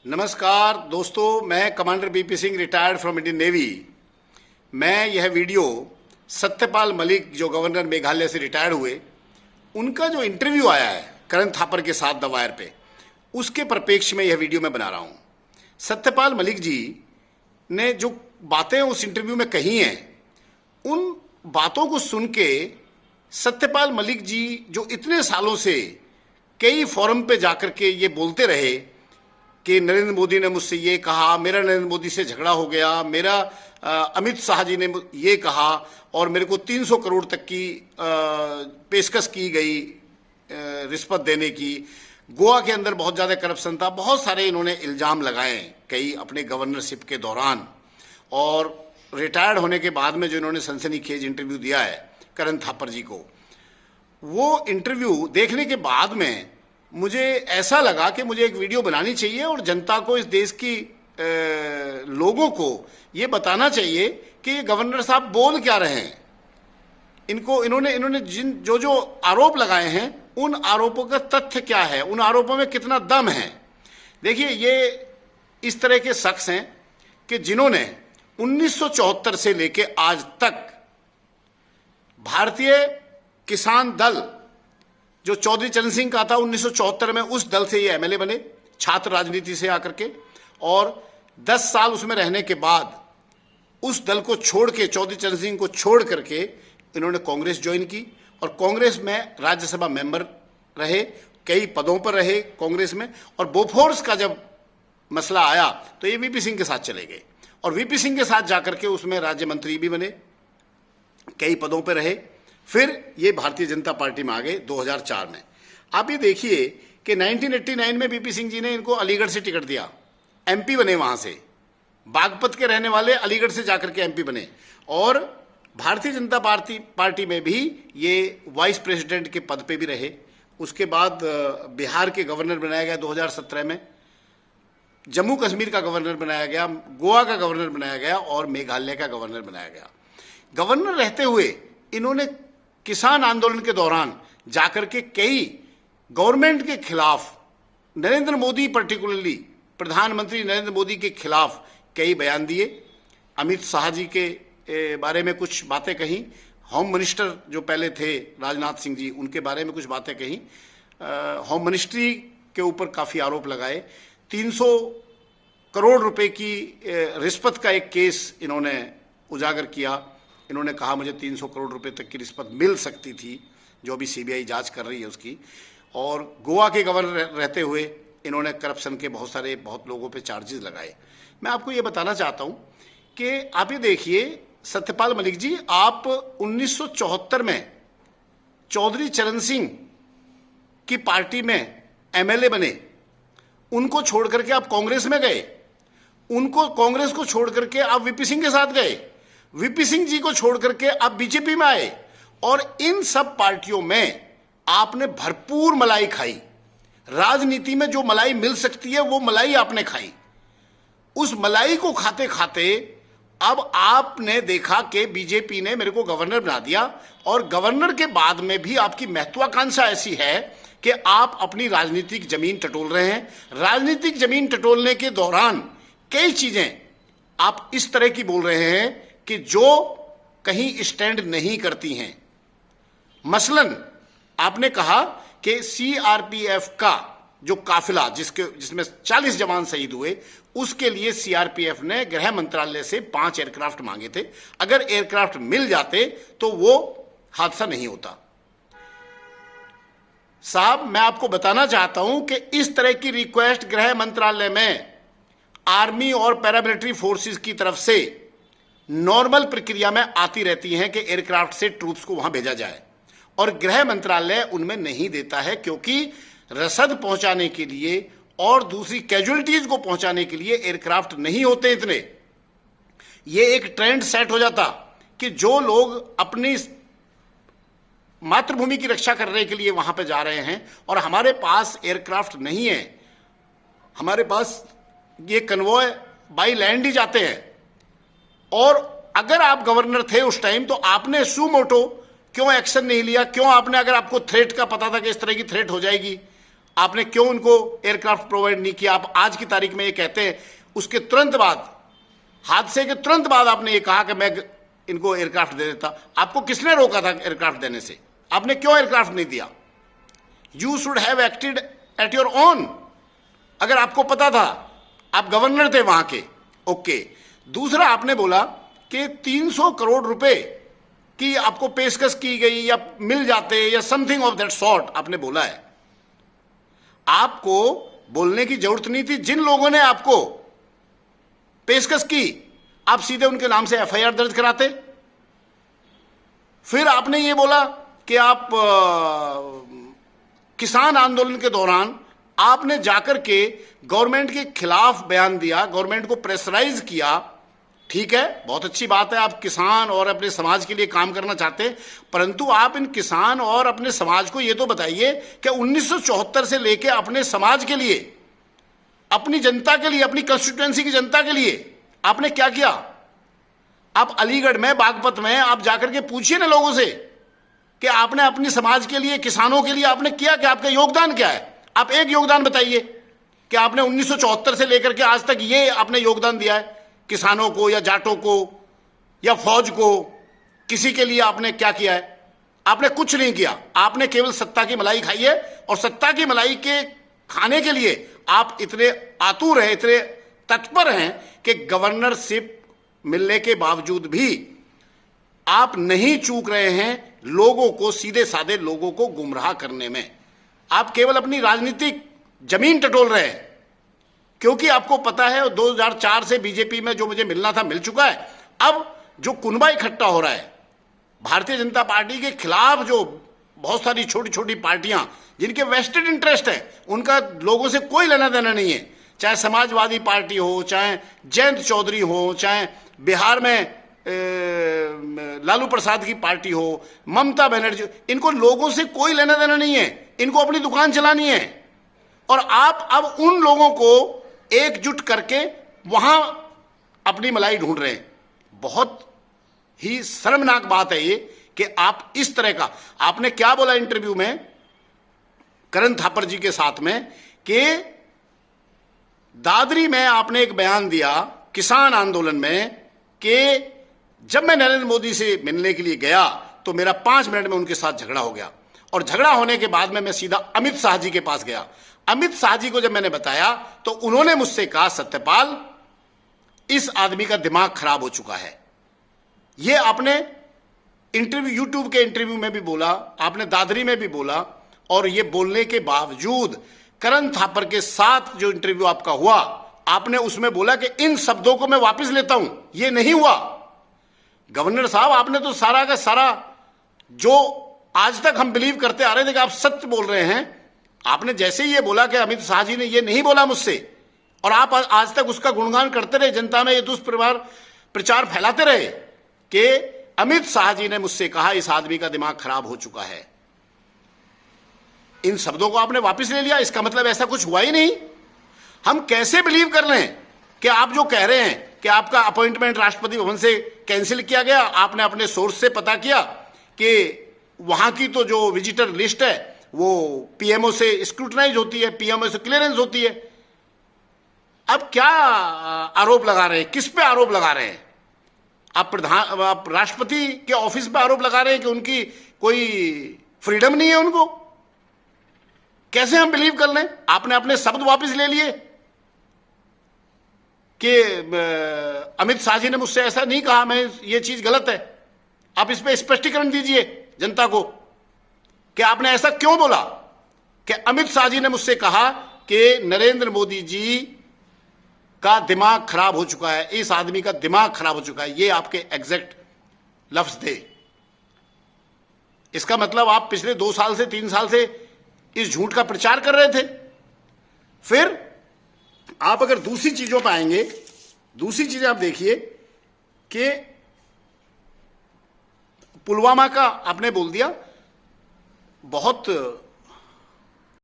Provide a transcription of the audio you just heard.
नमस्कार दोस्तों, मैं commander BP Singh, retired from Indian navy. मैं यह वीडियो सत्यपाल मलिक, जो गवर्नर मेघालय से रिटायर्ड हुए, उनका जो इंटरव्यू आया है करण थापर के साथ द वायर पे, उसके परिप्रेक्ष्य में यह वीडियो मैं बना रहा हूँ। सत्यपाल मलिक जी ने जो बातें उस इंटरव्यू में कही हैं, उन बातों को सुन के सत्यपाल मलिक जी जो इतने सालों से कई फोरम पे जाकर के ये बोलते रहे कि नरेंद्र मोदी ने मुझसे ये कहा, मेरा नरेंद्र मोदी से झगड़ा हो गया, मेरा अमित शाह जी ने ये कहा और मेरे को 300 करोड़ तक की पेशकश की गई रिश्वत देने की, गोवा के अंदर बहुत ज़्यादा करप्शन था, बहुत सारे इन्होंने इल्ज़ाम लगाए कई अपने गवर्नरशिप के दौरान। और रिटायर्ड होने के बाद में जो इन्होंने सनसनीखेज इंटरव्यू दिया है करण थापर जी को, वो इंटरव्यू देखने के बाद में मुझे ऐसा लगा कि मुझे एक वीडियो बनानी चाहिए और जनता को, इस देश की लोगों को ये बताना चाहिए कि ये गवर्नर साहब बोल क्या रहे हैं। इन्होंने जो आरोप लगाए हैं, उन आरोपों का तथ्य क्या है, उन आरोपों में कितना दम है। देखिए, ये इस तरह के शख्स हैं कि जिन्होंने 1974 से लेके आज तक भारतीय किसान दल, जो चौधरी चरण सिंह का था 1974 में, उस दल से ये एमएलए बने छात्र राजनीति से आकर के, और 10 साल उसमें रहने के बाद उस दल को छोड़ के, चौधरी चरण सिंह को छोड़ करके इन्होंने कांग्रेस ज्वाइन की और कांग्रेस में राज्यसभा मेंबर रहे, कई पदों पर रहे कांग्रेस में। और बोफोर्स का जब मसला आया तो ये वीपी सिंह के साथ चले गए और वीपी सिंह के साथ जाकर के उसमें राज्य मंत्री भी बने, कई पदों पर रहे। फिर ये भारतीय जनता पार्टी में आ गए 2004 में। आप ये देखिए कि 1989 में बीपी सिंह जी ने इनको अलीगढ़ से टिकट दिया, एमपी बने वहाँ से, बागपत के रहने वाले अलीगढ़ से जाकर के एमपी बने। और भारतीय जनता पार्टी में भी ये वाइस प्रेसिडेंट के पद पे भी रहे। उसके बाद बिहार के गवर्नर बनाया गया 2017 में, जम्मू कश्मीर का गवर्नर बनाया गया, गोवा का गवर्नर बनाया गया और मेघालय का गवर्नर बनाया गया। गवर्नर रहते हुए इन्होंने किसान आंदोलन के दौरान जाकर के कई गवर्नमेंट के खिलाफ, नरेंद्र मोदी पर्टिकुलरली, प्रधानमंत्री नरेंद्र मोदी के खिलाफ कई बयान दिए। अमित शाह जी के बारे में कुछ बातें कही, होम मिनिस्टर जो पहले थे राजनाथ सिंह जी, उनके बारे में कुछ बातें कही, होम मिनिस्ट्री के ऊपर काफ़ी आरोप लगाए। 300 करोड़ रुपए की रिश्वत का एक केस इन्होंने उजागर किया। इन्होंने कहा मुझे 300 करोड़ रुपए तक की रिश्वत मिल सकती थी, जो अभी सीबीआई जांच कर रही है उसकी। और गोवा के गवर्नर रहते हुए इन्होंने करप्शन के बहुत लोगों पे चार्जेस लगाए। मैं आपको ये बताना चाहता हूँ कि आप ये देखिए सत्यपाल मलिक जी, आप 1974 में चौधरी चरण सिंह की पार्टी में एमएलए बने, उनको छोड़ करके आप कांग्रेस में गए, कांग्रेस को छोड़ करके आप वीपी सिंह के साथ गए, वीपी सिंह जी को छोड़ करके आप बीजेपी में आए, और इन सब पार्टियों में आपने भरपूर मलाई खाई। राजनीति में जो मलाई मिल सकती है वो मलाई आपने खाई। उस मलाई को खाते खाते अब आपने देखा कि बीजेपी ने मेरे को गवर्नर बना दिया, और गवर्नर के बाद में भी आपकी महत्वाकांक्षा ऐसी है कि आप अपनी राजनीतिक जमीन टटोल रहे हैं। राजनीतिक जमीन टटोलने के दौरान कई चीजें आप इस तरह की बोल रहे हैं कि जो कहीं स्टैंड नहीं करती हैं। मसलन आपने कहा कि सीआरपीएफ का जो काफिला, जिसमें 40 जवान शहीद हुए, उसके लिए सीआरपीएफ ने गृह मंत्रालय से 5 एयरक्राफ्ट मांगे थे। अगर एयरक्राफ्ट मिल जाते तो वो हादसा नहीं होता। साहब, मैं आपको बताना चाहता हूं कि इस तरह की रिक्वेस्ट गृह मंत्रालय में आर्मी और पैरामिलिट्री फोर्सेस की तरफ से नॉर्मल प्रक्रिया में आती रहती हैं कि एयरक्राफ्ट से ट्रूप्स को वहां भेजा जाए, और गृह मंत्रालय उनमें नहीं देता है, क्योंकि रसद पहुंचाने के लिए और दूसरी कैजुअलिटीज को पहुंचाने के लिए एयरक्राफ्ट नहीं होते इतने। ये एक ट्रेंड सेट हो जाता कि जो लोग अपनी मातृभूमि की रक्षा करने के लिए वहां पे जा रहे हैं और हमारे पास एयरक्राफ्ट नहीं है, हमारे पास ये कन्वॉय बाई लैंड ही जाते हैं। और अगर आप गवर्नर थे उस टाइम, तो आपने सुमोटो क्यों एक्शन नहीं लिया? क्यों आपने, अगर आपको थ्रेट का पता था कि इस तरह की थ्रेट हो जाएगी, आपने क्यों उनको एयरक्राफ्ट प्रोवाइड नहीं किया? आप आज की तारीख में ये कहते हैं, उसके तुरंत बाद, हादसे के तुरंत बाद आपने ये कहा कि मैं इनको एयरक्राफ्ट दे देता। आपको किसने रोका था एयरक्राफ्ट देने से? आपने क्यों एयरक्राफ्ट नहीं दिया? You should have acted at your own. अगर आपको पता था, आप गवर्नर थे वहां के, ओके। दूसरा, आपने बोला कि 300 करोड़ रुपए की आपको पेशकश की गई या मिल जाते या समथिंग ऑफ दैट सॉर्ट, आपने बोला है। आपको बोलने की जरूरत नहीं थी। जिन लोगों ने आपको पेशकश की, आप सीधे उनके नाम से एफआईआर दर्ज कराते। फिर आपने ये बोला कि आप किसान आंदोलन के दौरान आपने जाकर के गवर्नमेंट के खिलाफ बयान दिया, गवर्नमेंट को प्रेशराइज किया। ठीक है, बहुत अच्छी बात है, आप किसान और अपने समाज के लिए काम करना चाहते हैं, परंतु आप इन किसान और अपने समाज को ये तो बताइए कि 1974 से लेके अपने समाज के लिए, अपनी जनता के लिए, अपनी कंस्टिट्यूएंसी की जनता के लिए आपने क्या किया? आप अलीगढ़ में, बागपत में आप जाकर के पूछिए ना लोगों से कि आपने अपनी समाज के लिए, किसानों के लिए आपने किया क्या? आपका योगदान क्या है? आप एक योगदान बताइए कि आपने 1974 से लेकर के आज तक ये आपने योगदान दिया है किसानों को या जाटों को या फौज को, किसी के लिए आपने क्या किया है? आपने कुछ नहीं किया। आपने केवल सत्ता की मलाई खाई है, और सत्ता की मलाई के खाने के लिए आप इतने आतुर हैं, इतने तत्पर हैं कि गवर्नरशिप मिलने के बावजूद भी आप नहीं चूक रहे हैं लोगों को, सीधे साधे लोगों को गुमराह करने में। आप केवल अपनी राजनीतिक जमीन टटोल रहे हैं, क्योंकि आपको पता है 2004 से बीजेपी में जो मुझे मिलना था मिल चुका है। अब जो कुनबा इकट्ठा हो रहा है भारतीय जनता पार्टी के खिलाफ, जो बहुत सारी छोटी छोटी पार्टियां जिनके वेस्टेड इंटरेस्ट है, उनका लोगों से कोई लेना देना नहीं है। चाहे समाजवादी पार्टी हो, चाहे जयंत चौधरी हो, चाहे बिहार में लालू प्रसाद की पार्टी हो, ममता बनर्जी, इनको लोगों से कोई लेना देना नहीं है, इनको अपनी दुकान चलानी है। और आप अब उन लोगों को एकजुट करके वहां अपनी मलाई ढूंढ रहे हैं। बहुत ही शर्मनाक बात है ये कि आप इस तरह का, आपने क्या बोला इंटरव्यू में करण थापर जी के साथ में कि दादरी में आपने एक बयान दिया किसान आंदोलन में कि जब मैं नरेंद्र मोदी से मिलने के लिए गया तो मेरा 5 मिनट में उनके साथ झगड़ा हो गया, और झगड़ा होने के बाद में मैं सीधा अमित शाह जी के पास गया। अमित शाह जी को जब मैंने बताया तो उन्होंने मुझसे कहा, सत्यपाल, इस आदमी का दिमाग खराब हो चुका है। यह आपने इंटरव्यू, यूट्यूब के इंटरव्यू में भी बोला, आपने दादरी में भी बोला, और यह बोलने के बावजूद करण थापर के साथ जो इंटरव्यू आपका हुआ, आपने उसमें बोला कि इन शब्दों को मैं वापस लेता हूं। यह नहीं हुआ। गवर्नर साहब, आपने तो सारा का सारा जो आज तक हम बिलीव करते आ रहे थे कि आप सत्य बोल रहे हैं, आपने जैसे ही ये बोला कि अमित शाह जी ने ये नहीं बोला मुझसे, और आप आज तक उसका गुणगान करते रहे, जनता में ये प्रचार फैलाते रहे कि अमित शाह जी ने मुझसे कहा इस आदमी का दिमाग खराब हो चुका है। इन शब्दों को आपने वापस ले लिया, इसका मतलब ऐसा कुछ हुआ ही नहीं। हम कैसे बिलीव कर रहे हैं कि आप जो कह रहे हैं कि आपका अपॉइंटमेंट राष्ट्रपति भवन से कैंसिल किया गया, आपने अपने सोर्स से पता किया कि वहां की तो जो विजिटर लिस्ट है वो पीएमओ से स्क्रूटनाइज होती है, पीएमओ से क्लियरेंस होती है। अब क्या आरोप लगा रहे हैं? किस पे आरोप लगा रहे हैं? आप राष्ट्रपति के ऑफिस पे आरोप लगा रहे हैं कि उनकी कोई फ्रीडम नहीं है उनको। कैसे हम बिलीव कर लें? आपने अपने शब्द वापस ले लिए कि अमित शाह जी ने मुझसे ऐसा नहीं कहा, मैं ये चीज गलत है। आप इस पे स्पष्टीकरण दीजिए जनता को कि आपने ऐसा क्यों बोला कि अमित शाह जी ने मुझसे कहा कि नरेंद्र मोदी जी का दिमाग खराब हो चुका है, इस आदमी का दिमाग खराब हो चुका है। ये आपके एग्जैक्ट लफ्ज थे। इसका मतलब आप पिछले 2 साल से 3 साल से इस झूठ का प्रचार कर रहे थे। फिर आप अगर दूसरी चीजों पर आएंगे, दूसरी चीजें आप देखिए कि पुलवामा का आपने बोल दिया, बहुत